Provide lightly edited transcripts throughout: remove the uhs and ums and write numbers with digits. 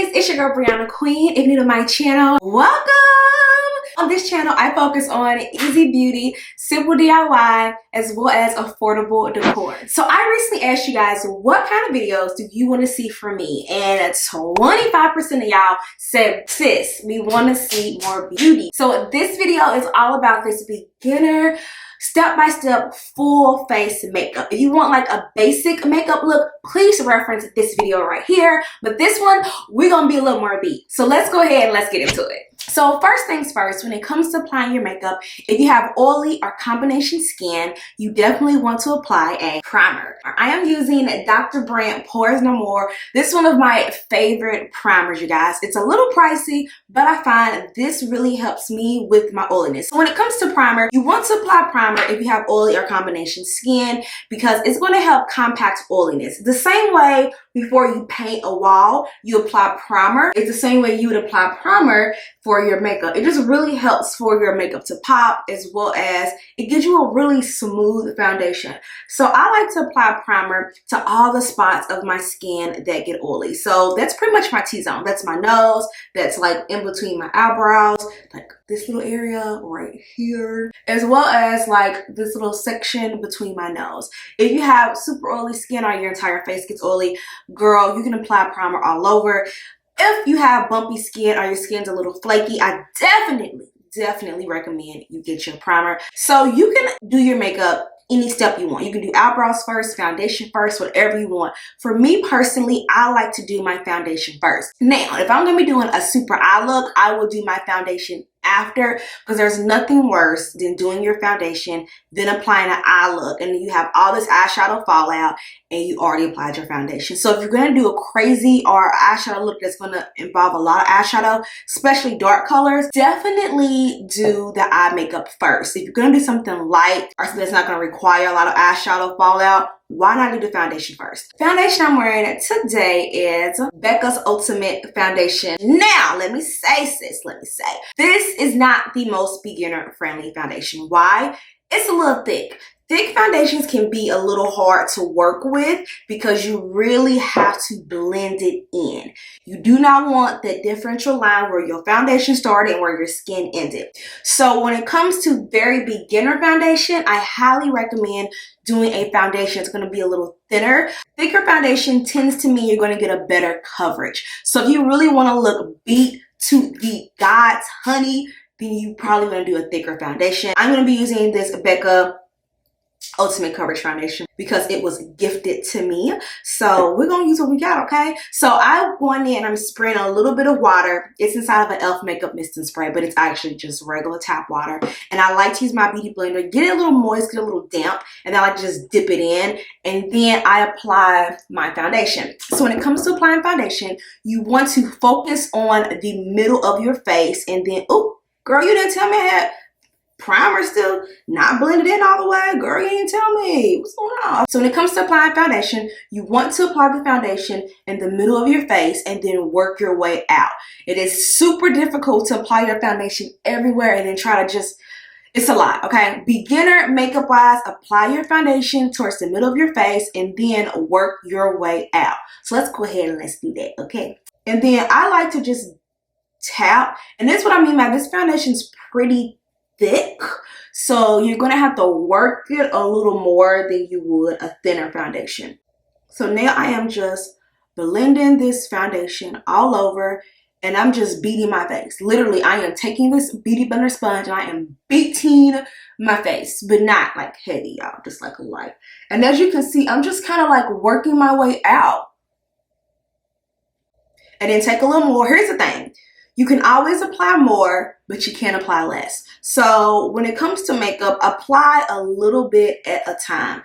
ladies, it's your girl Brianna Queen. If you're new to my channel, welcome! On this channel, I focus on easy beauty, simple DIY, as well as affordable decor. So I recently asked you guys, what kind of videos do you want to see from me? And 25% of y'all said, sis, we want to see more beauty. So this video is all about this beginner step-by-step full face makeup. If you want like a basic makeup look, please reference this video right here. But this one, we're gonna be a little more beat. So let's go ahead and let's get into it. So first things first, when it comes to applying your makeup, if you have oily or combination skin, you definitely want to apply a primer. I am using Dr. Brandt Pores No More. This is one of my favorite primers, you guys. It's a little pricey, but I find this really helps me with my oiliness. So when it comes to primer, you want to apply primer if you have oily or combination skin because it's going to help compact oiliness. The same way before you paint a wall, you apply primer. It's the same way you would apply primer for your makeup. It just really helps for your makeup to pop, as well as it gives you a really smooth foundation. So I like to apply primer to all the spots of my skin that get oily. So that's pretty much my T-zone. That's my nose. That's like in between my eyebrows, like this little area right here, as well as like this little section between my nose. If you have super oily skin or your entire face gets oily, girl, you can apply primer all over. If you have bumpy skin or your skin's a little flaky, I definitely recommend you get your primer. So you can do your makeup any step you want. You can do eyebrows first, foundation first, whatever you want. For me personally, I like to do my foundation first. Now, if I'm gonna be doing a super eye look, I will do my foundation after, because there's nothing worse than doing your foundation, then applying an eye look, and then you have all this eyeshadow fallout and you already applied your foundation. So if you're going to do a crazy or eyeshadow look that's going to involve a lot of eyeshadow, especially dark colors, definitely do the eye makeup first. If you're going to do something light or something that's not going to require a lot of eyeshadow fallout, why not do the foundation first? Foundation I'm wearing today is Becca's Ultimate Foundation. Now, let me say, sis, this is not the most beginner-friendly foundation. Why? It's a little thick. Thick foundations can be a little hard to work with because you really have to blend it in. You do not want that differential line where your foundation started and where your skin ended. So when it comes to very beginner foundation, I highly recommend doing a foundation that's going to be a little thinner. Thicker foundation tends to mean you're going to get a better coverage. So if you really want to look beat to the gods, honey, then you probably want to do a thicker foundation. I'm going to be using this Becca Ultimate Coverage Foundation because it was gifted to me. So we're going to use what we got, okay? So I went in and I'm spraying a little bit of water. It's inside of an e.l.f. makeup mist and spray, but it's actually just regular tap water. And I like to use my beauty blender, get it a little moist, get a little damp, and then I like to just dip it in. And then I apply my foundation. So when it comes to applying foundation, you want to focus on the middle of your face. And then, oh, girl, you didn't tell me I had primer still not blended in all the way. Girl, you didn't tell me. What's going on? So when it comes to applying foundation, you want to apply the foundation in the middle of your face and then work your way out. It is super difficult to apply your foundation everywhere and then try to just, it's a lot, okay? Beginner makeup wise, apply your foundation towards the middle of your face and then work your way out. So let's go ahead and let's do that, okay? And then I like to just tap, and that's what I mean by this foundation's pretty thick, so you're gonna have to work it a little more than you would a thinner foundation. So now I am just blending this foundation all over and I'm just beating my face. Literally, I am taking this beauty blender sponge and I am beating my face, but not like heavy, y'all, just like light. And as you can see, I'm just kind of like working my way out. And then take a little more. Here's the thing. You can always apply more, but you can't apply less. So when it comes to makeup, apply a little bit at a time.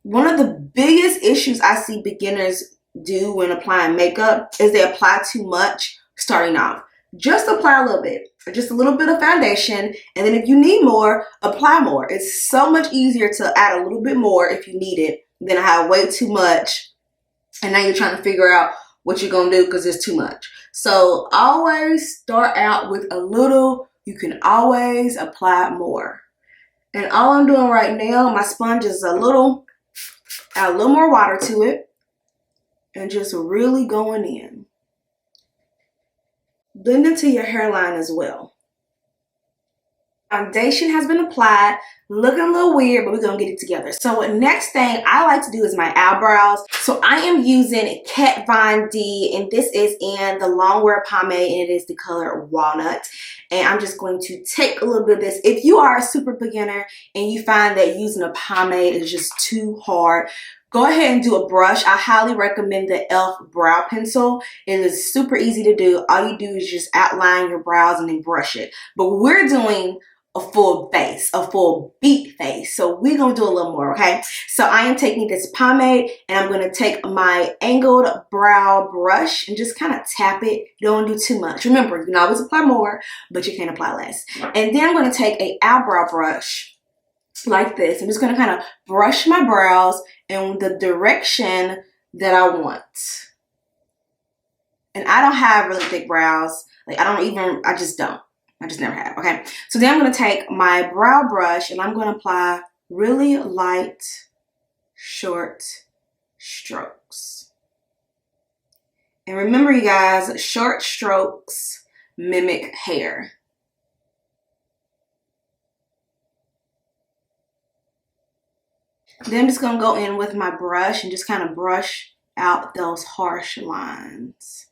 One of the biggest issues I see beginners do when applying makeup is they apply too much starting off. Just apply a little bit, just a little bit of foundation, and then if you need more, apply more. It's so much easier to add a little bit more if you need it than to have way too much, and now you're trying to figure out what you're gonna do because it's too much. So always start out with a little. You can always apply more. And all I'm doing right now, my sponge is add a little more water to it and just really going in. blend into your hairline as well. Foundation has been applied, looking a little weird, but we're gonna get it together. So next thing I like to do is my eyebrows. So I am using Kat Von D, and this is in the Longwear Pomade, and it is the color Walnut. And I'm just going to take a little bit of this. If you are a super beginner and you find that using a pomade is just too hard, go ahead and do a brush. I highly recommend the e.l.f. brow pencil. It is super easy to do. All you do is just outline your brows and then brush it. But we're doing a full face, a full beat face. So we're gonna do a little more, okay? So I am taking this pomade and I'm gonna take my angled brow brush and just kind of tap it. You don't wanna do too much. Remember, you can always apply more, but you can apply less. And then I'm gonna take a eyebrow brush like this. I'm just gonna kind of brush my brows in the direction that I want. And I don't have really thick brows. Like I just never have, okay? So then I'm gonna take my brow brush and I'm gonna apply really light, short strokes. And remember, you guys, short strokes mimic hair. Then I'm just gonna go in with my brush and just kind of brush out those harsh lines.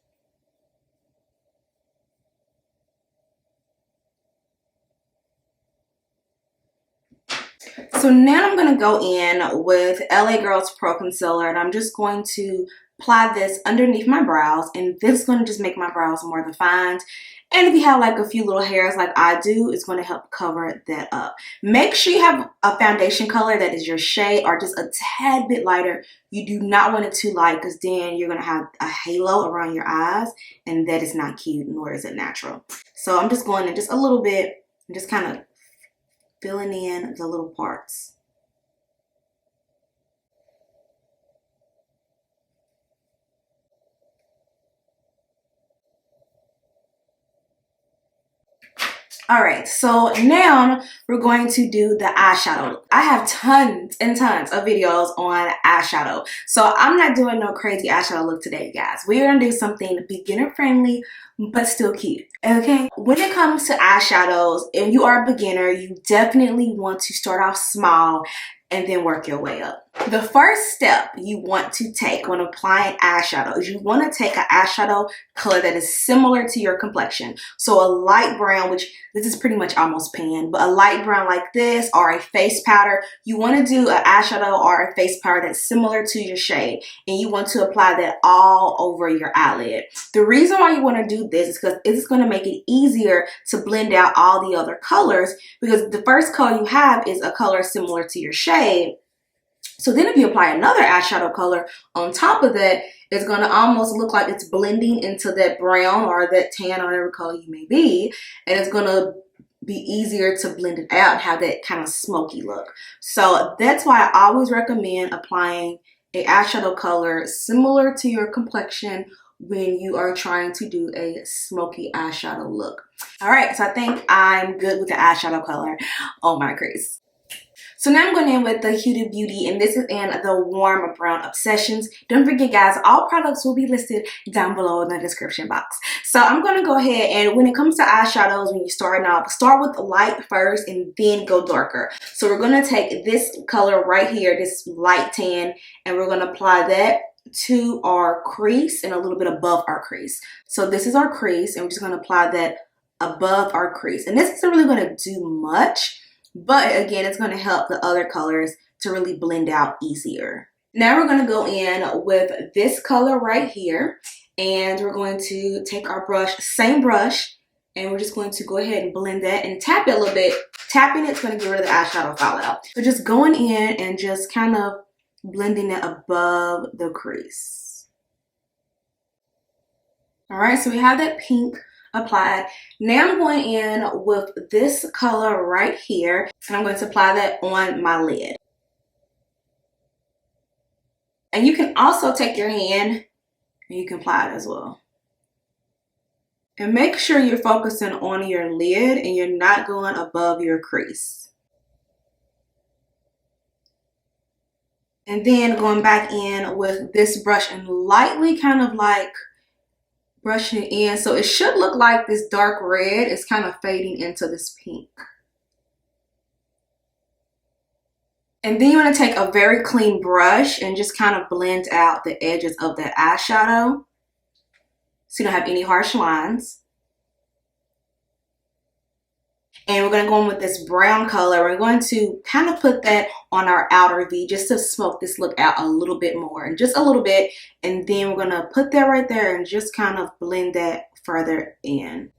So now I'm gonna go in with LA Girls Pro Concealer, and I'm just going to apply this underneath my brows, and this is gonna just make my brows more defined. And if you have like a few little hairs like I do, it's going to help cover that up. Make sure you have a foundation color that is your shade or just a tad bit lighter. You do not want it too light because then you're going to have a halo around your eyes, and that is not cute, nor is it natural. So I'm just going in just a little bit and just kind of filling in the little parts. All right, so now we're going to do the eyeshadow. I have tons and tons of videos on eyeshadow. So I'm not doing no crazy eyeshadow look today, guys. We're gonna do something beginner friendly, but still cute, okay? When it comes to eyeshadows, and you are a beginner, you definitely want to start off small and then work your way up. The first step you want to take when applying eyeshadow is you want to take an eyeshadow color that is similar to your complexion. So a light brown, which this is pretty much almost pan, but a light brown like this, or a face powder. You want to do an eyeshadow or a face powder that's similar to your shade, and you want to apply that all over your eyelid. The reason why you want to do this is because it's going to make it easier to blend out all the other colors, because the first color you have is a color similar to your shade. So then if you apply another eyeshadow color on top of that, it's going to almost look like it's blending into that brown or that tan or whatever color you may be. And it's going to be easier to blend it out and have that kind of smoky look. So that's why I always recommend applying an eyeshadow color similar to your complexion when you are trying to do a smoky eyeshadow look. All right, so I think I'm good with the eyeshadow color on my crease. So now I'm going in with the Huda Beauty, and this is in the Warm Brown Obsessions. Don't forget, guys, all products will be listed down below in the description box. So I'm going to go ahead, and when it comes to eyeshadows, when you're starting off, start with light first and then go darker. So we're going to take this color right here, this light tan, and we're going to apply that to our crease and a little bit above our crease. So this is our crease, and we're just going to apply that above our crease. And this isn't really going to do much, but again, it's going to help the other colors to really blend out easier. Now we're going to go in with this color right here, and we're going to take our brush, same brush, and we're just going to go ahead and blend that and tap it a little bit. Tapping it's going to get rid of the eyeshadow fallout. So just going in and just kind of blending it above the crease. All right, so we have that pink applied. Now I'm going in with this color right here, and I'm going to apply that on my lid. And you can also take your hand and you can apply it as well. And make sure you're focusing on your lid and you're not going above your crease. And then going back in with this brush and lightly kind of like brushing it in. So it should look like this dark red is kind of fading into this pink. And then you want to take a very clean brush and just kind of blend out the edges of the eyeshadow so you don't have any harsh lines. And we're going to go in with this brown color. We're going to kind of put that on our outer V just to smoke this look out a little bit more, and just a little bit. And then we're going to put that right there and just kind of blend that further in.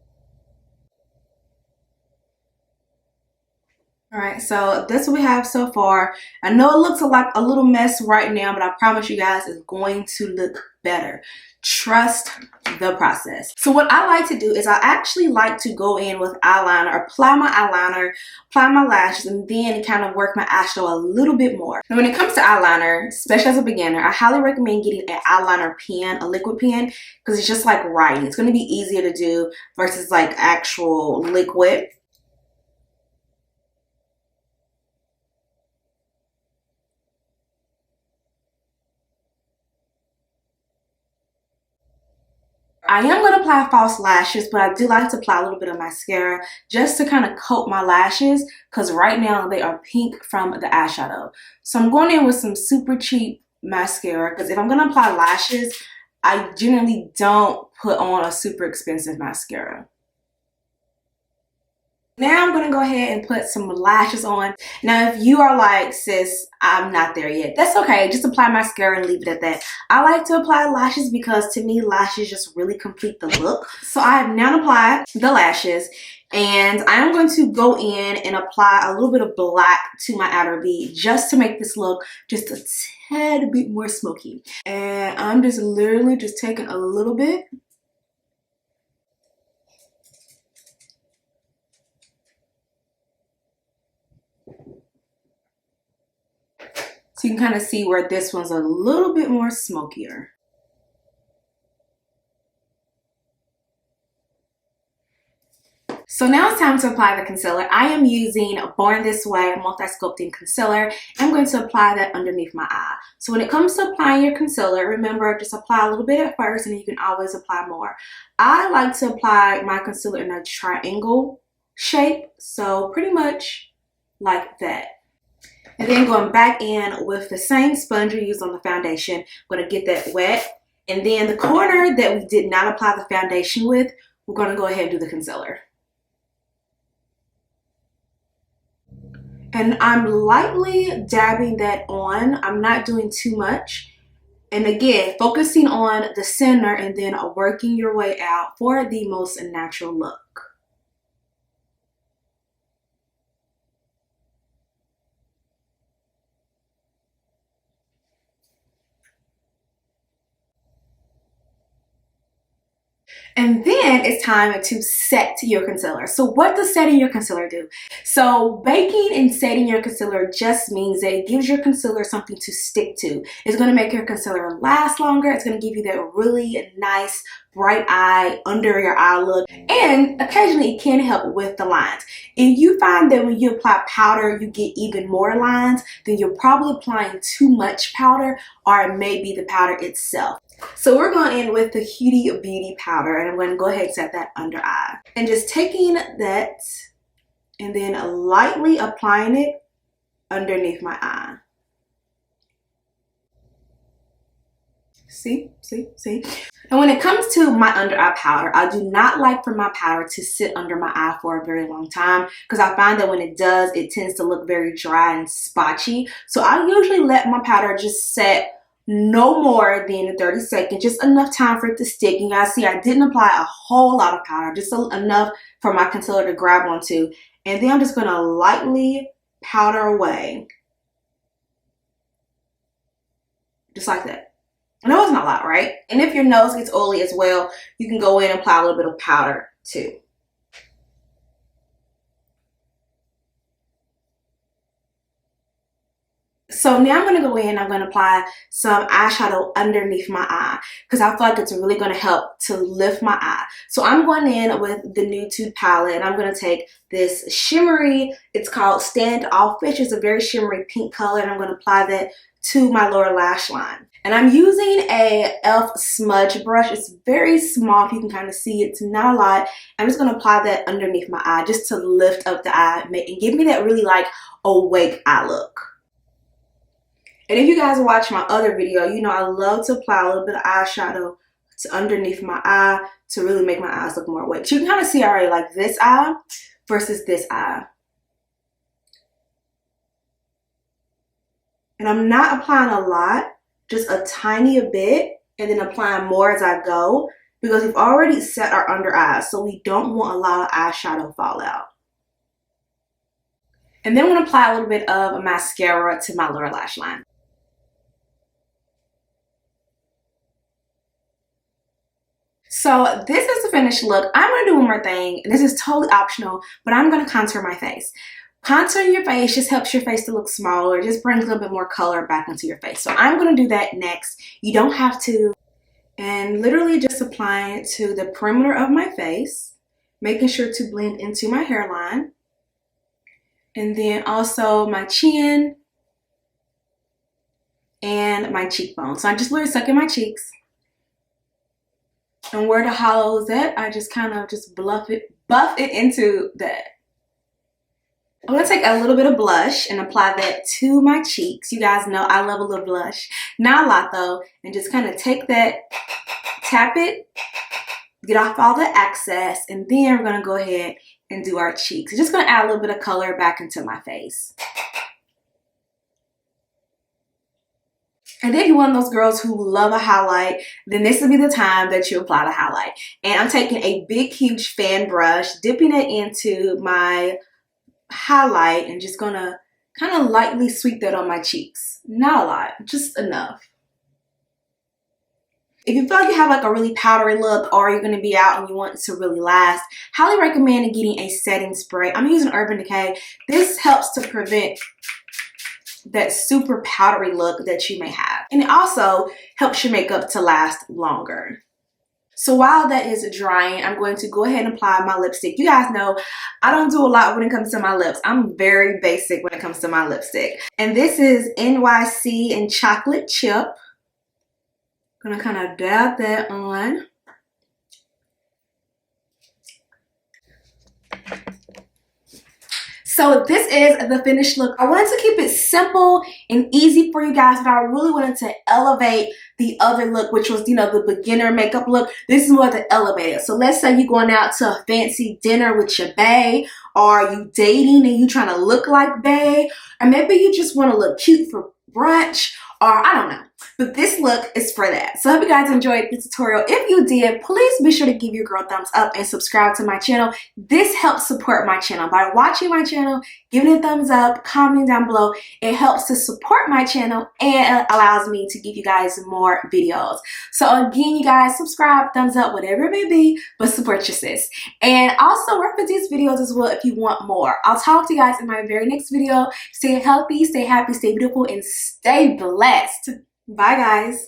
All right, so that's what we have so far. I know it looks like a little mess right now, but I promise you guys it's going to look better. Trust the process. So what I like to do is I actually like to go in with eyeliner, apply my lashes, and then kind of work my eyeshadow a little bit more. Now when it comes to eyeliner, especially as a beginner, I highly recommend getting an eyeliner pen, a liquid pen, because it's just like writing. It's going to be easier to do versus like actual liquid. I am going to apply false lashes, but I do like to apply a little bit of mascara just to kind of coat my lashes, because right now they are pink from the eyeshadow. So I'm going in with some super cheap mascara, because if I'm going to apply lashes, I generally don't put on a super expensive mascara. Now I'm going to go ahead and put some lashes on. Now if you are like, sis, I'm not there yet, that's okay. Just apply mascara and leave it at that. I like to apply lashes because to me lashes just really complete the look. So I have now applied the lashes, and I am going to go in and apply a little bit of black to my outer V just to make this look just a tad bit more smoky. And I'm just literally just taking a little bit. So you can kind of see where this one's a little bit more smokier. So now it's time to apply the concealer. I am using Born This Way Multi-Sculpting Concealer. I'm going to apply that underneath my eye. So when it comes to applying your concealer, remember, just apply a little bit at first and then you can always apply more. I like to apply my concealer in a triangle shape, so pretty much like that. And then going back in with the same sponge we used on the foundation, I'm going to get that wet. And then the corner that we did not apply the foundation with, we're going to go ahead and do the concealer. And I'm lightly dabbing that on. I'm not doing too much. And again, focusing on the center and then working your way out for the most natural look. And then it's time to set your concealer. So what does setting your concealer do? So baking and setting your concealer just means that it gives your concealer something to stick to. It's going to make your concealer last longer. It's going to give you that really nice bright eye under your eye look, and occasionally it can help with the lines. If you find that when you apply powder you get even more lines, then you're probably applying too much powder, or it may be the powder itself. So we're going in with the Huda Beauty powder, and I'm going to go ahead and set that under eye. And just taking that and then lightly applying it underneath my eye. See? And when it comes to my under eye powder, I do not like for my powder to sit under my eye for a very long time, because I find that when it does, it tends to look very dry and spotchy. So I usually let my powder just set no more than 30 seconds, just enough time for it to stick. You guys see I didn't apply a whole lot of powder, just enough for my concealer to grab onto. And then I'm just going to lightly powder away. Just like that. I know it's not a lot, right? And if your nose gets oily as well, you can go in and apply a little bit of powder too. So now I'm going to go in and I'm going to apply some eyeshadow underneath my eye, because I feel like it's really going to help to lift my eye. So I'm going in with the Nude palette, and I'm going to take this shimmery, it's called Standoffish. It's a very shimmery pink color, and I'm going to apply that to my lower lash line. And I'm using a e.l.f. smudge brush. It's very small, if you can kind of see. It's not a lot. I'm just going to apply that underneath my eye just to lift up the eye and give me that really like awake eye look. And if you guys watch my other video, you know I love to apply a little bit of eyeshadow to underneath my eye to really make my eyes look more awake. So you can kind of see already like this eye versus this eye. And I'm not applying a lot, just a tiny bit, and then applying more as I go because we've already set our under eyes, so we don't want a lot of eyeshadow fallout. And then I'm going to apply a little bit of mascara to my lower lash line. So this is the finished look. I'm going to do one more thing, and this is totally optional, but I'm going to contour my face. Contouring your face just helps your face to look smaller, just brings a little bit more color back into your face. So I'm going to do that next. You don't have to. And literally just applying it to the perimeter of my face, making sure to blend into my hairline. And then also my chin and my cheekbone. So I just literally suck in my cheeks. And where the hollow is at, I just kind of just buff it into that. I'm going to take a little bit of blush and apply that to my cheeks. You guys know I love a little blush. Not a lot though. And just kind of take that, tap it, get off all the excess, and then we're going to go ahead and do our cheeks. I'm just going to add a little bit of color back into my face. And if you're one of those girls who love a highlight, then this will be the time that you apply the highlight. And I'm taking a big, huge fan brush, dipping it into my highlight, and just gonna kind of lightly sweep that on my cheeks. Not a lot, just enough. If you feel like you have like a really powdery look, or you're gonna be out and you want it to really last, highly recommend getting a setting spray. I'm using Urban Decay. This helps to prevent that super powdery look that you may have. And it also helps your makeup to last longer. So while that is drying, I'm going to go ahead and apply my lipstick. You guys know I don't do a lot when it comes to my lips. I'm very basic when it comes to my lipstick. And this is NYC and Chocolate Chip. I'm gonna kind of dab that on. So this is the finished look. I wanted to keep it simple and easy for you guys, but I really wanted to elevate the other look, which was, you know, the beginner makeup look. This is more the elevated. So let's say you're going out to a fancy dinner with your bae, or you dating and you trying to look like bae, or maybe you just want to look cute for brunch, or I don't know. But this look is for that. So I hope you guys enjoyed this tutorial. If you did, please be sure to give your girl a thumbs up and subscribe to my channel. This helps support my channel. By watching my channel, giving it a thumbs up, commenting down below, it helps to support my channel and it allows me to give you guys more videos. So again, you guys, subscribe, thumbs up, whatever it may be, but support your sis. And also reference these videos as well if you want more. I'll talk to you guys in my very next video. Stay healthy, stay happy, stay beautiful, and stay blessed. Bye, guys.